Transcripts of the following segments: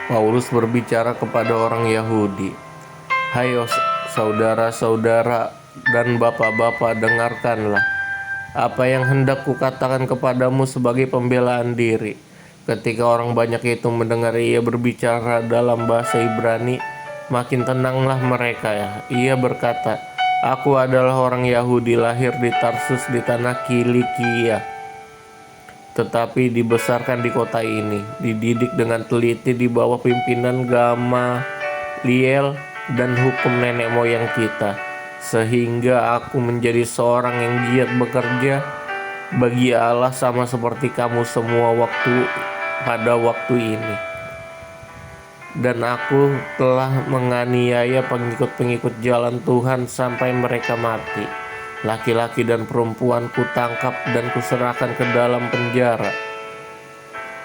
Paulus berbicara kepada orang Yahudi, "Hai saudara-saudara dan bapak-bapak, dengarkanlah apa yang hendak kukatakan kepadamu sebagai pembelaan diri." Ketika orang banyak itu mendengar ia berbicara dalam bahasa Ibrani, makin tenanglah mereka. Ia berkata, "Aku adalah orang Yahudi, lahir di Tarsus di tanah Kilikia, tetapi dibesarkan di kota ini, dididik dengan teliti di bawah pimpinan Gamaliel dan hukum nenek moyang kita, sehingga aku menjadi seorang yang giat bekerja bagi Allah sama seperti kamu semua pada waktu ini. Dan aku telah menganiaya pengikut-pengikut jalan Tuhan sampai mereka mati. Laki-laki dan perempuan kutangkap dan kuserahkan ke dalam penjara.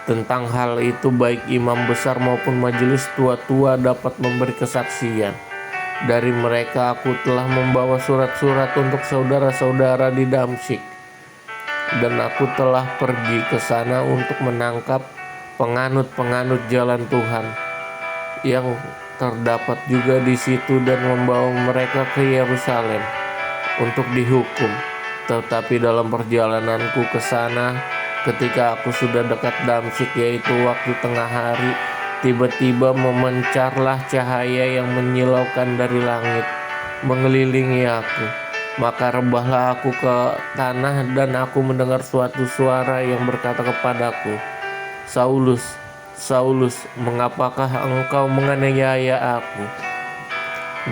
Tentang hal itu baik imam besar maupun majelis tua-tua dapat memberi kesaksian. Dari mereka aku telah membawa surat-surat untuk saudara-saudara di Damsyik, dan aku telah pergi ke sana untuk menangkap penganut-penganut jalan Tuhan yang terdapat juga di situ dan membawa mereka ke Yerusalem untuk dihukum. Tetapi dalam perjalananku ke sana, ketika aku sudah dekat Damsyik, yaitu waktu tengah hari, tiba-tiba memancarlah cahaya yang menyilaukan dari langit mengelilingi aku. Maka rebahlah aku ke tanah, dan aku mendengar suatu suara yang berkata kepadaku, 'Saulus, Saulus, mengapakah engkau menganiaya aku?'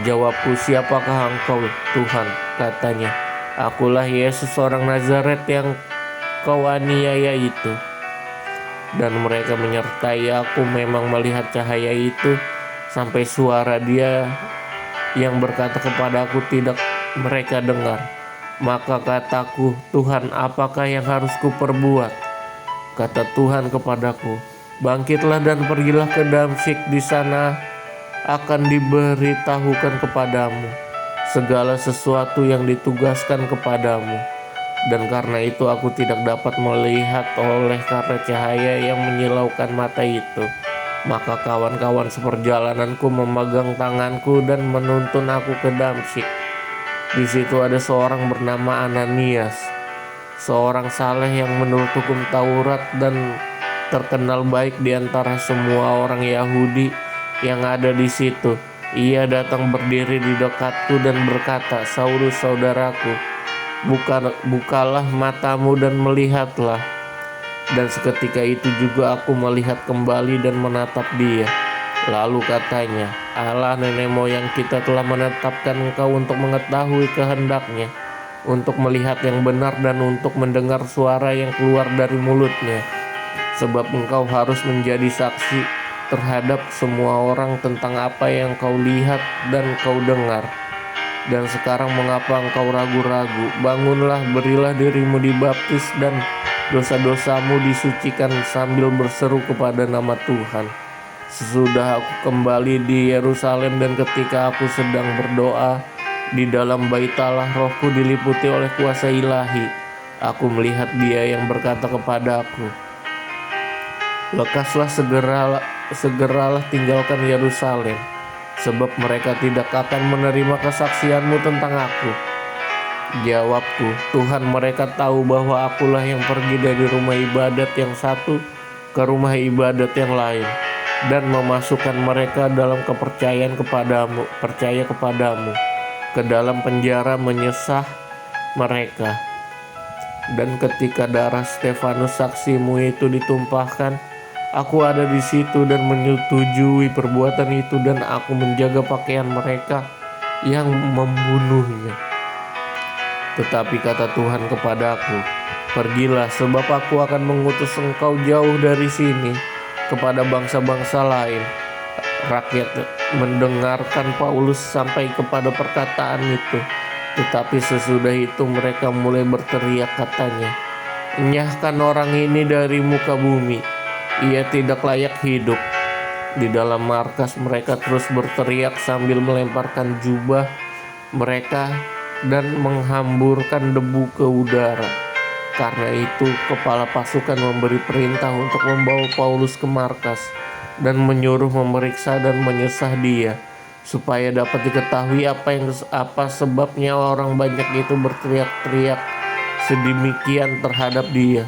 Jawabku, 'Siapakah engkau, Tuhan?' Katanya, 'Akulah Yesus orang Nazaret yang kau aniaya itu.' Dan mereka menyertai aku memang melihat cahaya itu, sampai suara dia yang berkata kepadaku tidak mereka dengar. Maka kataku, 'Tuhan, apakah yang harus kuperbuat?' Kata Tuhan kepadaku, 'Bangkitlah dan pergilah ke Damsyik, di sana akan diberitahukan kepadamu segala sesuatu yang ditugaskan kepadamu.' Dan karena itu aku tidak dapat melihat oleh karena cahaya yang menyilaukan mata itu. Maka kawan-kawan seperjalananku memegang tanganku dan menuntun aku ke Damsyik. Di situ ada seorang bernama Ananias, seorang saleh yang menurut hukum Taurat dan terkenal baik di antara semua orang Yahudi yang ada di situ. Ia datang berdiri di dekatku dan berkata, 'Saulus, saudaraku, bukalah matamu dan melihatlah.' Dan seketika itu juga aku melihat kembali dan menatap dia. Lalu katanya, 'Allah nenek moyang kita telah menetapkan engkau untuk mengetahui kehendaknya, untuk melihat yang benar dan untuk mendengar suara yang keluar dari mulutnya. Sebab engkau harus menjadi saksi terhadap semua orang tentang apa yang kau lihat dan kau dengar. Dan sekarang mengapa engkau ragu-ragu? Bangunlah, berilah dirimu dibaptis dan dosa-dosamu disucikan sambil berseru kepada nama Tuhan.' Sesudah aku kembali di Yerusalem dan ketika aku sedang berdoa di dalam bait Allah, rohku diliputi oleh kuasa ilahi. Aku melihat dia yang berkata kepadaku, 'Lekaslah, segeralah tinggalkan Yerusalem, sebab mereka tidak akan menerima kesaksianmu tentang aku.' Jawabku, 'Tuhan, mereka tahu bahwa akulah yang pergi dari rumah ibadat yang satu ke rumah ibadat yang lain, dan memasukkan mereka dalam percaya kepadamu, ke dalam penjara menyesah mereka. Dan ketika darah Stefanus saksimu itu ditumpahkan, aku ada di situ dan menyetujui perbuatan itu, dan aku menjaga pakaian mereka yang membunuhnya. Tetapi kata Tuhan kepadaku, 'Pergilah, sebab aku akan mengutus engkau jauh dari sini kepada bangsa-bangsa lain.' Rakyat mendengarkan Paulus sampai kepada perkataan itu. Tetapi sesudah itu mereka mulai berteriak, katanya, 'Enyahkan orang ini dari muka bumi. Ia tidak layak hidup.' Di dalam markas mereka terus berteriak sambil melemparkan jubah mereka dan menghamburkan debu ke udara. Karena itu kepala pasukan memberi perintah untuk membawa Paulus ke markas. dan menyuruh memeriksa dan menyesah dia, supaya dapat diketahui apa sebabnya orang banyak itu berteriak-teriak sedemikian terhadap dia.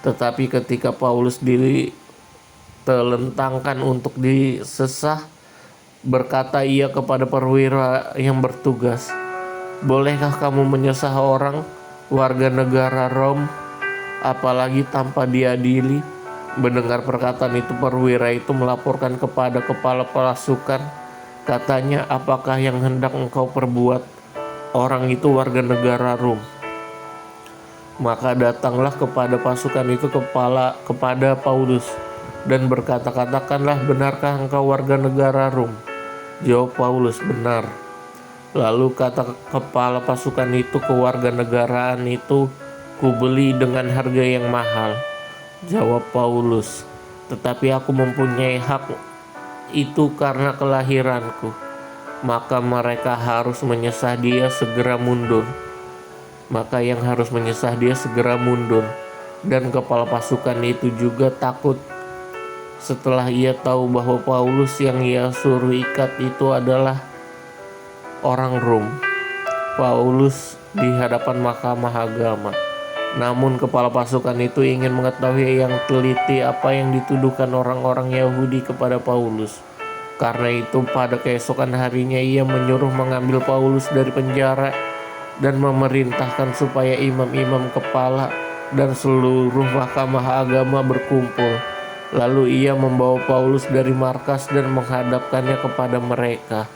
Tetapi ketika Paulus ditelentangkan untuk disesah, berkata ia kepada perwira yang bertugas, "Bolehkah kamu menyesah orang warga negara Rom, apalagi tanpa diadili?" Mendengar perkataan itu, perwira itu melaporkan kepada kepala pasukan. Katanya, "Apakah yang hendak engkau perbuat? Orang itu warga negara Rom." Maka datanglah kepada pasukan itu kepada Paulus dan berkata, "Katakanlah, benarkah engkau warga negara Rom?" Jawab Paulus, "Benar." Lalu kata kepala pasukan itu, "Kewarganegaraan itu kubeli dengan harga yang mahal." Jawab Paulus, "Tetapi aku mempunyai hak itu karena kelahiranku." Maka mereka harus menyesah dia segera mundur. Maka yang harus menyesah dia segera mundur. Dan kepala pasukan itu juga takut setelah ia tahu bahwa Paulus yang ia suruh ikat itu adalah orang Rom. Paulus di hadapan mahkamah agama. Namun kepala pasukan itu ingin mengetahui yang teliti apa yang dituduhkan orang-orang Yahudi kepada Paulus. Karena itu pada keesokan harinya ia menyuruh mengambil Paulus dari penjara dan memerintahkan supaya imam-imam kepala dan seluruh mahkamah agama berkumpul. Lalu ia membawa Paulus dari markas dan menghadapkannya kepada mereka.